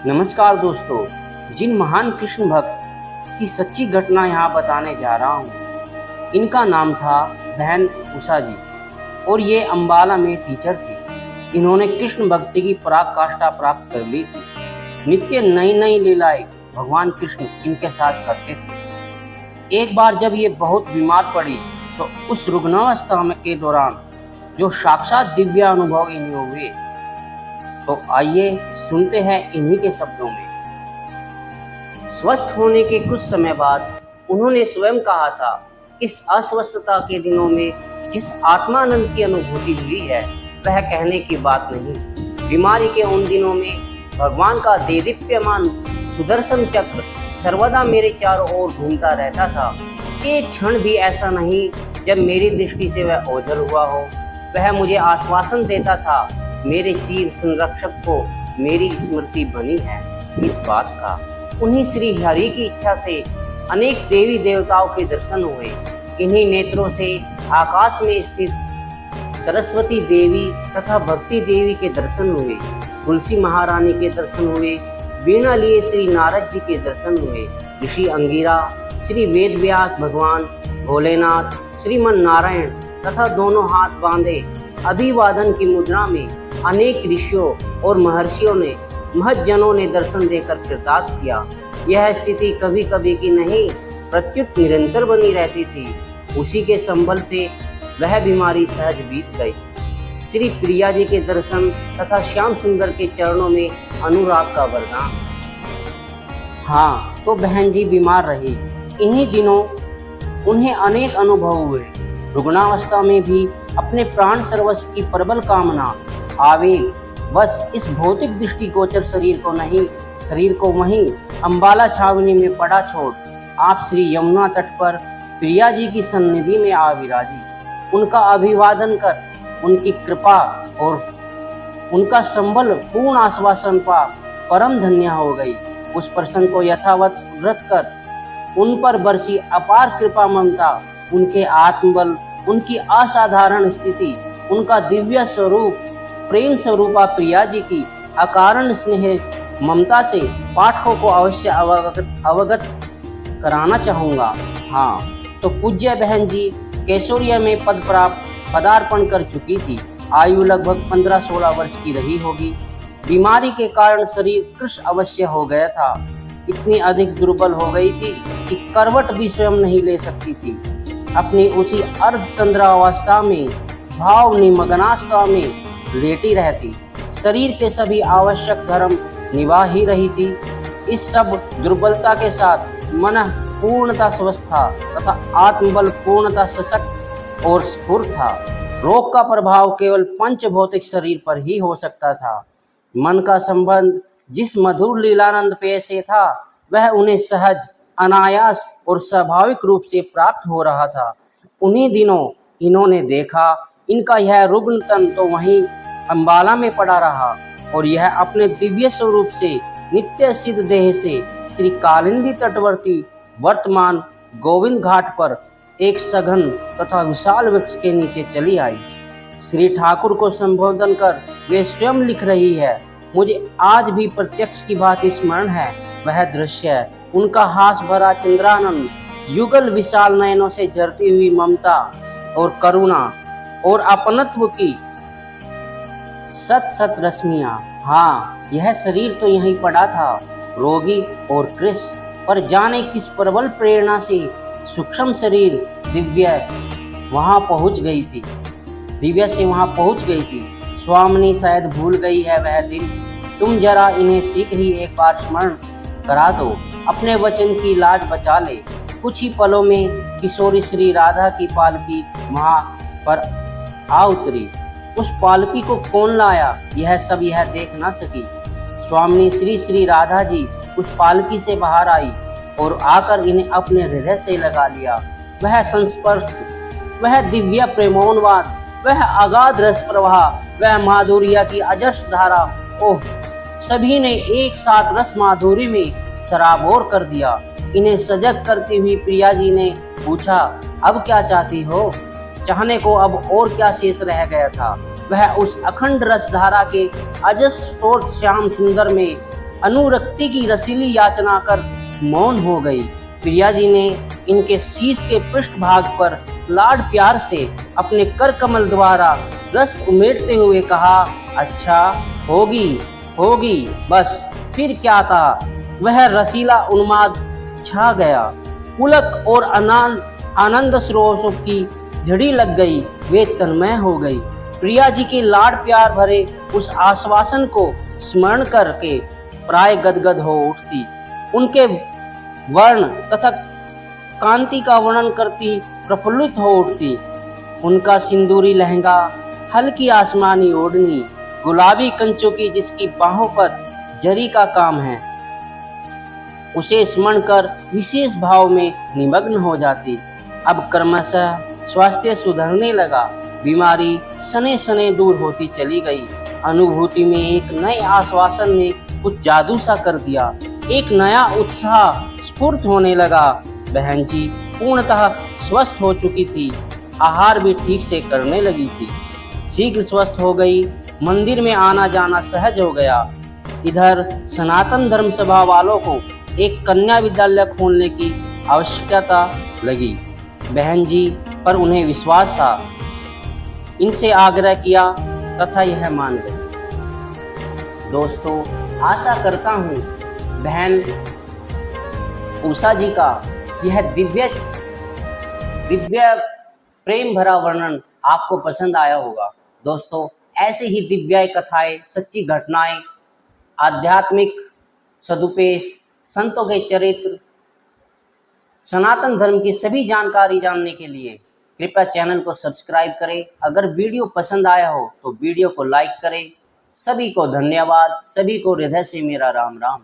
नमस्कार दोस्तों, जिन महान कृष्ण भक्त की सच्ची घटना यहाँ बताने जा रहा हूँ। इनका नाम था बहन उषा जी और ये अंबाला में टीचर थी। इन्होंने कृष्ण भक्ति की पराकाष्ठा प्राप्त कर ली थी। नित्य नई नई लीलाएं भगवान कृष्ण इनके साथ करते थे। एक बार जब ये बहुत बीमार पड़ी तो उस रुग्णावस्था के दौरान जो साक्षात दिव्य अनुभव इन्हें हुए, तो आइए सुनते हैं इन्हीं के शब्दों में। स्वस्थ होने के कुछ समय बाद उन्होंने स्वयं कहा था, इस अस्वस्थता के दिनों में जिस आत्मानंद की अनुभूति हुई है वह कहने की बात नहीं। बीमारी के उन दिनों में भगवान का देदीप्यमान सुदर्शन चक्र सर्वदा मेरे चारों ओर घूमता रहता था। एक क्षण भी ऐसा नहीं जब मेरी दृष्टि से वह ओझल हुआ हो। वह मुझे आश्वासन देता था, मेरे चीर संरक्षक को मेरी स्मृति बनी है इस बात का। उन्हीं श्री हरि की इच्छा से अनेक देवी देवताओं के दर्शन हुए। इन्हीं नेत्रों से आकाश में स्थित सरस्वती देवी तथा भक्ति देवी के दर्शन हुए, तुलसी महारानी के दर्शन हुए, वीणा लिए श्री नारद जी के दर्शन हुए, ऋषि अंगिरा, श्री वेद व्यास भगवान, भोलेनाथ, श्रीमन नारायण तथा दोनों हाथ बांधे अभिवादन की मुद्रा में अनेक ऋषियों और महर्षियों ने महज्जनों ने दर्शन देकर कृतार्थ किया। यह स्थिति कभी कभी की नहीं, प्रत्युत निरंतर बनी रहती थी। उसी के संबल से वह बीमारी सहज बीत गई। श्री प्रिया जी के दर्शन तथा श्याम सुंदर के चरणों में अनुराग का वरदान। हाँ, तो बहन जी बीमार रही। इन्हीं दिनों उन्हें अनेक अनुभव हुए। रुग्णावस्था में भी अपने प्राण सर्वस्व की प्रबल कामना, आवेग बस इस भौतिक दृष्टिगोचर शरीर को वहीं अंबाला छावनी में पड़ा छोड़ आप श्री यमुना तट पर प्रिया जी की सन्निधि में आ विराजी। उनका अभिवादन कर उनकी कृपा और उनका संबल पूर्ण आश्वासन पा परम धन्य हो गई। उस प्रसंग को यथावत व्रत कर उन पर बरसी अपार कृपा ममता, उनके आत्मबल, उनकी असाधारण स्थिति, उनका दिव्य स्वरूप, प्रेम स्वरूपा प्रिया जी की अकारण स्नेह ममता से पाठकों को अवश्य अवगत कराना चाहूँगा। हाँ, तो पूज्य बहन जी केसोरिया में पदार्पण कर चुकी थी। आयु लगभग 15-16 वर्ष की रही होगी। बीमारी के कारण शरीर कृश अवश्य हो गया था। इतनी अधिक दुर्बल हो गई थी कि करवट भी स्वयं नहीं ले सकती थी। अपनी उसी अर्धतंद्रावस्था में, भाव निमग्नावस्था में लेटी रहती, शरीर के सभी आवश्यक धर्म निभा ही रही थी। इस सब दुर्बलता के साथ मन पूर्णता स्वस्थ था तथा आत्मबल पूर्णता सशक्त और स्फूर्त था। रोग का प्रभाव केवल पंच भौतिक शरीर पर ही हो सकता था। मन का संबंध जिस मधुर लीलानंद पेय से था वह उन्हें सहज, अनायास और स्वाभाविक रूप से प्राप्त हो रहा था। उन्हीं दिनों इन्होंने देखा, इनका यह रुग्ण तन तो वहीं अंबाला में पड़ा रहा और यह अपने दिव्य स्वरूप से नित्य सिद्ध देह से श्री कालिंदी तटवर्ती वर्तमान गोविंद घाट पर एक सघन तथा विशाल वृक्ष के नीचे चली आई। श्री ठाकुर को संबोधन कर वे स्वयं लिख रही है, मुझे आज भी प्रत्यक्ष की भांति स्मरण है वह दृश्य। उनका हास भरा चंद्रानंद, युगल विशाल नयनों से झरती हुई ममता और करुणा और अपनत्व की सत रश्मियां। हाँ, यह शरीर तो यहीं पड़ा था, रोगी और कृश, पर जाने किस प्रबल प्रेरणा से सूक्ष्म शरीर दिव्य वहां पहुंच गई थी। स्वामिनी शायद भूल गई है वह दिन। तुम जरा इन्हें शीघ्र ही एक बार स्मरण करा दो, अपने वचन की लाज बचा ले। कुछ ही पलों में किशोरी श्री राधा की पालकी वहां पर आ उतरी। उस पालकी को कौन लाया यह देख न सकी। स्वामिनी श्री राधा जी उस पालकी से बाहर आई और आकर इन्हें अपने हृदय से लगा लिया। वह संस्पर्श, वह दिव्य प्रेमोन्वाद, वह अगाध रस प्रवाह, वह माधुर्य की अजस्र धारा, ओह, सभी ने एक साथ रस माधुरी में सराबोर कर दिया। इन्हें सजग करती हुई प्रिया जी ने पूछा, अब क्या चाहती हो? चाहने को अब और क्या शेष रह गया था। वह उस अखंड रस धारा के अजस्र स्रोत श्याम सुंदर में अनुरक्ति की रसीली याचना कर मौन हो गई। प्रिया जी ने इनके शीश के पृष्ठभाग पर लाड प्यार से अपने कर कमल द्वारा रस उमेटते हुए कहा, अच्छा होगी होगी, बस फिर क्या था। वह रसीला उन्माद छा गया। पुलक और आनंद स्रोतों की झड़ी लग गई। वे तन्मय हो गई। प्रिया जी के लाड प्यार भरे उस आश्वासन को स्मरण करके प्राय गदगद हो उठती। उनके वर्ण तथा कांति का वर्णन करती प्रफुल्लित हो उठती। उनका सिंदूरी लहंगा, हल्की आसमानी ओढ़नी, गुलाबी कंचों की जिसकी बाहों पर जरी का काम है, उसे स्मरण कर विशेष भाव में निमग्न हो जाती। अब क्रमशः स्वास्थ्य सुधरने लगा। बीमारी सने सने दूर होती चली गई। अनुभूति में एक नए आश्वासन ने कुछ जादू सा कर दिया। एक नया उत्साह स्फूर्त होने लगा। बहन जी पूर्णतः स्वस्थ हो चुकी थी। आहार भी ठीक से करने लगी थी। शीघ्र स्वस्थ हो गई। मंदिर में आना जाना सहज हो गया। इधर सनातन धर्म सभा वालों को एक कन्या विद्यालय खोलने की आवश्यकता लगी। बहन जी पर उन्हें विश्वास था। इनसे आग्रह किया तथा यह मान गई। दोस्तों, आशा करता हूँ बहन उषा जी का यह दिव्य प्रेम भरा वर्णन आपको पसंद आया होगा। दोस्तों, ऐसे ही दिव्य कथाएं, सच्ची घटनाएं, आध्यात्मिक सदुपदेश, संतों के चरित्र, सनातन धर्म की सभी जानकारी जानने के लिए कृपया चैनल को सब्सक्राइब करें। अगर वीडियो पसंद आया हो तो वीडियो को लाइक करें। सभी को धन्यवाद। सभी को हृदय से मेरा राम राम।